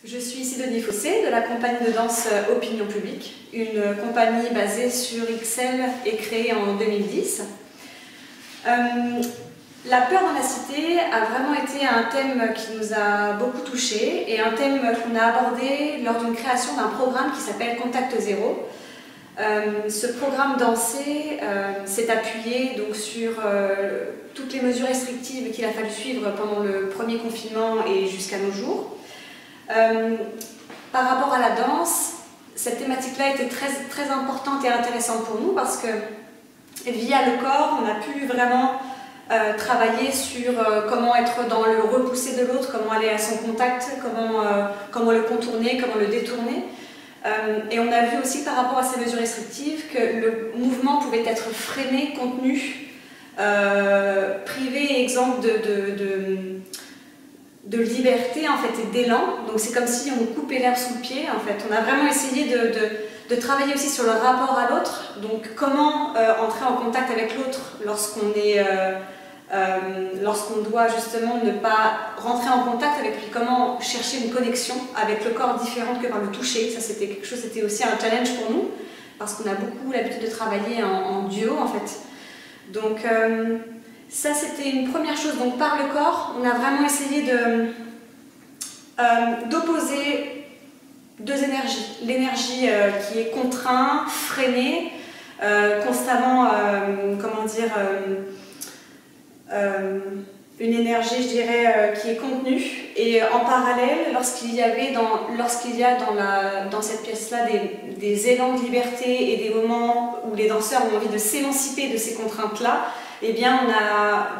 Je suis Sidonie Fossé de la compagnie de danse Opinion Publique, une compagnie basée sur Ixelles et créée en 2010. La peur dans la cité a vraiment été un thème qui nous a beaucoup touchés et un thème qu'on a abordé lors d'une création d'un programme qui s'appelle Contact Zéro. Ce programme dansé s'est appuyé donc sur toutes les mesures restrictives qu'il a fallu suivre pendant le premier confinement et jusqu'à nos jours. Par rapport à la danse, cette thématique-là était très importante et intéressante pour nous parce que via le corps, on a pu vraiment travailler sur comment être dans le repoussé de l'autre, comment aller à son contact, comment le contourner, comment le détourner. Et on a vu aussi par rapport à ces mesures restrictives que le mouvement pouvait être freiné, contenu, privé et exempt de liberté en fait, et d'élan. Donc c'est comme si on coupait l'herbe sous le pied. En fait. On a vraiment essayé de travailler aussi sur le rapport à l'autre. Donc comment entrer en contact avec l'autre lorsqu'on doit justement ne pas rentrer en contact avec lui, comment chercher une connexion avec le corps différente que par le toucher. Ça c'était quelque chose, c'était aussi un challenge pour nous parce qu'on a beaucoup l'habitude de travailler en duo en fait. Donc ça c'était une première chose. Donc par le corps, on a vraiment essayé d'opposer deux énergies. L'énergie qui est contrainte, freinée, constamment, comment dire, une énergie, je dirais, qui est contenue. Et en parallèle, lorsqu'il y a dans cette pièce-là des élans de liberté et des moments où les danseurs ont envie de s'émanciper de ces contraintes-là, eh bien,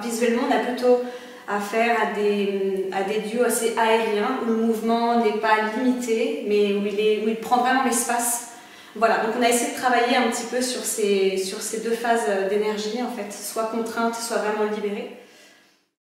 visuellement, on a plutôt affaire à des duos assez aériens où le mouvement n'est pas limité, mais où il prend vraiment l'espace. Voilà, donc on a essayé de travailler un petit peu sur ces deux phases d'énergie, en fait, soit contrainte, soit vraiment libérée.